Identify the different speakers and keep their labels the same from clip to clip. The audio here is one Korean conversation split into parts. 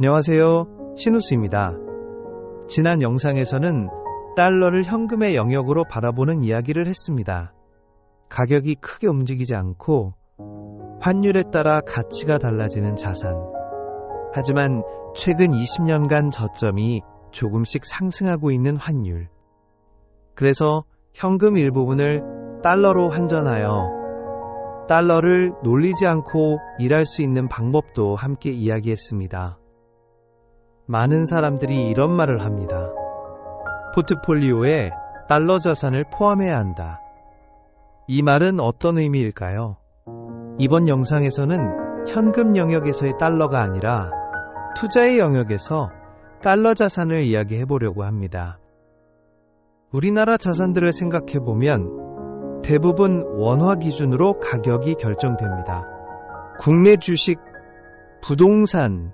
Speaker 1: 안녕하세요. 신우스입니다. 지난 영상에서는 달러를 현금의 영역으로 바라보는 이야기를 했습니다. 가격이 크게 움직이지 않고 환율에 따라 가치가 달라지는 자산. 하지만 최근 20년간 저점이 조금씩 상승하고 있는 환율. 그래서 현금 일부분을 달러로 환전하여 달러를 놀리지 않고 일할 수 있는 방법도 함께 이야기했습니다. 많은 사람들이 이런 말을 합니다. 포트폴리오에 달러 자산을 포함해야 한다. 이 말은 어떤 의미일까요? 이번 영상에서는 현금 영역에서의 달러가 아니라 투자의 영역에서 달러 자산을 이야기해 보려고 합니다. 우리나라 자산들을 생각해보면 대부분 원화 기준으로 가격이 결정됩니다. 국내 주식, 부동산,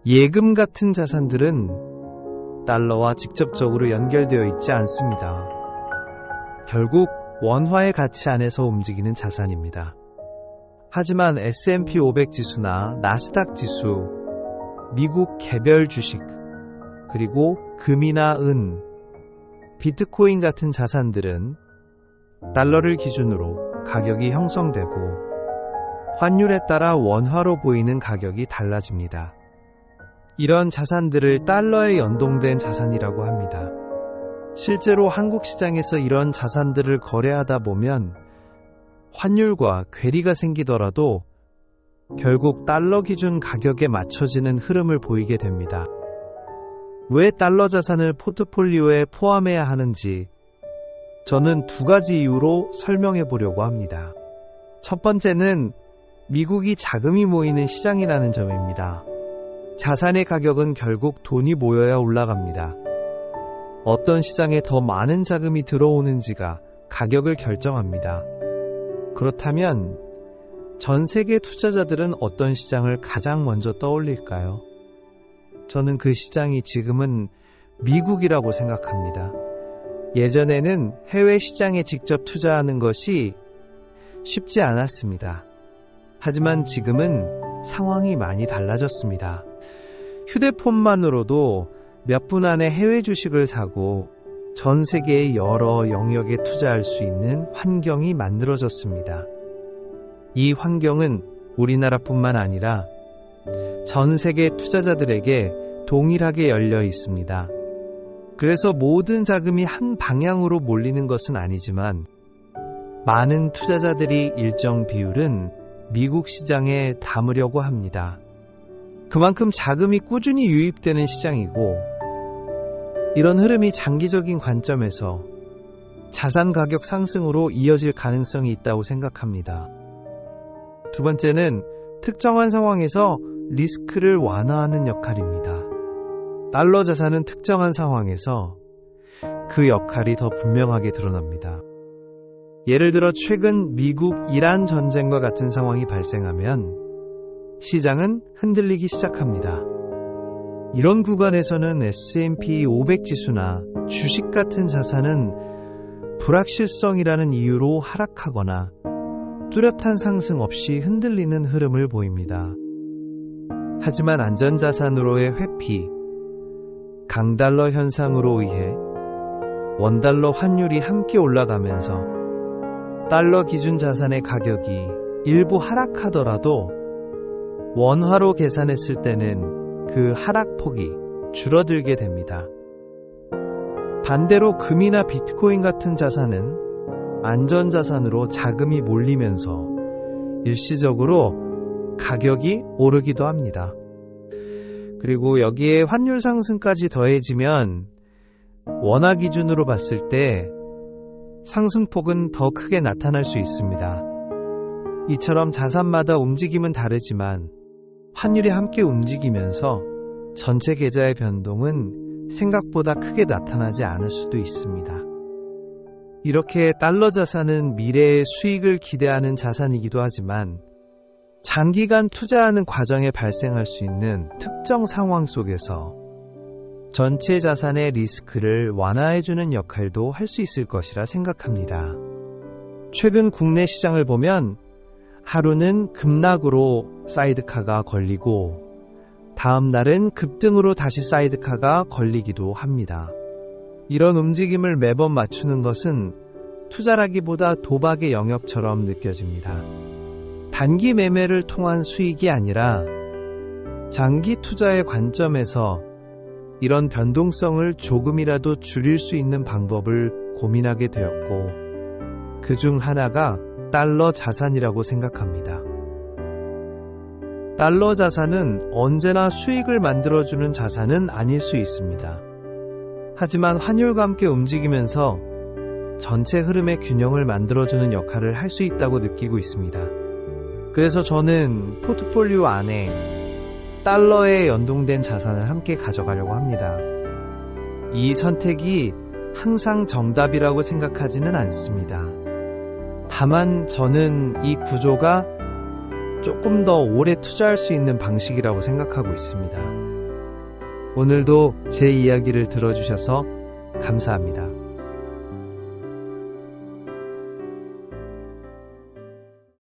Speaker 1: 예금 같은 자산들은 달러와 직접적으로 연결되어 있지 않습니다. 결국 원화의 가치 안에서 움직이는 자산입니다. 하지만 S&P 500 지수나 나스닥 지수, 미국 개별 주식, 그리고 금이나 은, 비트코인 같은 자산들은 달러를 기준으로 가격이 형성되고 환율에 따라 원화로 보이는 가격이 달라집니다. 이런 자산들을 달러에 연동된 자산이라고 합니다. 실제로 한국 시장에서 이런 자산들을 거래하다 보면 환율과 괴리가 생기더라도 결국 달러 기준 가격에 맞춰지는 흐름을 보이게 됩니다. 왜 달러 자산을 포트폴리오에 포함해야 하는지 저는 두 가지 이유로 설명해 보려고 합니다. 첫 번째는 미국이 자금이 모이는 시장이라는 점입니다. 자산의 가격은 결국 돈이 모여야 올라갑니다. 어떤 시장에 더 많은 자금이 들어오는지가 가격을 결정합니다. 그렇다면 전 세계 투자자들은 어떤 시장을 가장 먼저 떠올릴까요? 저는 그 시장이 지금은 미국이라고 생각합니다. 예전에는 해외 시장에 직접 투자하는 것이 쉽지 않았습니다. 하지만 지금은 상황이 많이 달라졌습니다. 휴대폰만으로도 몇 분 안에 해외 주식을 사고 전 세계의 여러 영역에 투자할 수 있는 환경이 만들어졌습니다. 이 환경은 우리나라뿐만 아니라 전 세계 투자자들에게 동일하게 열려 있습니다. 그래서 모든 자금이 한 방향으로 몰리는 것은 아니지만 많은 투자자들이 일정 비율은 미국 시장에 담으려고 합니다. 그만큼 자금이 꾸준히 유입되는 시장이고 이런 흐름이 장기적인 관점에서 자산 가격 상승으로 이어질 가능성이 있다고 생각합니다. 두 번째는 특정한 상황에서 리스크를 완화하는 역할입니다. 달러 자산은 특정한 상황에서 그 역할이 더 분명하게 드러납니다. 예를 들어 최근 미국-이란 전쟁과 같은 상황이 발생하면 시장은 흔들리기 시작합니다. 이런 구간에서는 S&P 500 지수나 주식 같은 자산은 불확실성이라는 이유로 하락하거나 뚜렷한 상승 없이 흔들리는 흐름을 보입니다. 하지만 안전자산으로의 회피, 강달러 현상으로 의해 원달러 환율이 함께 올라가면서 달러 기준 자산의 가격이 일부 하락하더라도 원화로 계산했을 때는 그 하락폭이 줄어들게 됩니다. 반대로 금이나 비트코인 같은 자산은 안전자산으로 자금이 몰리면서 일시적으로 가격이 오르기도 합니다. 그리고 여기에 환율 상승까지 더해지면 원화 기준으로 봤을 때 상승폭은 더 크게 나타날 수 있습니다. 이처럼 자산마다 움직임은 다르지만 환율이 함께 움직이면서 전체 계좌의 변동은 생각보다 크게 나타나지 않을 수도 있습니다. 이렇게 달러 자산은 미래의 수익을 기대하는 자산이기도 하지만 장기간 투자하는 과정에 발생할 수 있는 특정 상황 속에서 전체 자산의 리스크를 완화해주는 역할도 할 수 있을 것이라 생각합니다. 최근 국내 시장을 보면 하루는 급락으로 사이드카가 걸리고 다음 날은 급등으로 다시 사이드카가 걸리기도 합니다. 이런 움직임을 매번 맞추는 것은 투자라기보다 도박의 영역처럼 느껴집니다. 단기 매매를 통한 수익이 아니라 장기 투자의 관점에서 이런 변동성을 조금이라도 줄일 수 있는 방법을 고민하게 되었고, 그중 하나가 달러 자산이라고 생각합니다. 달러 자산은 언제나 수익을 만들어주는 자산은 아닐 수 있습니다. 하지만 환율과 함께 움직이면서 전체 흐름의 균형을 만들어주는 역할을 할 수 있다고 느끼고 있습니다. 그래서 저는 포트폴리오 안에 달러에 연동된 자산을 함께 가져가려고 합니다. 이 선택이 항상 정답이라고 생각하지는 않습니다. 다만 저는 이 구조가 조금 더 오래 투자할 수 있는 방식이라고 생각하고 있습니다. 오늘도 제 이야기를 들어주셔서 감사합니다.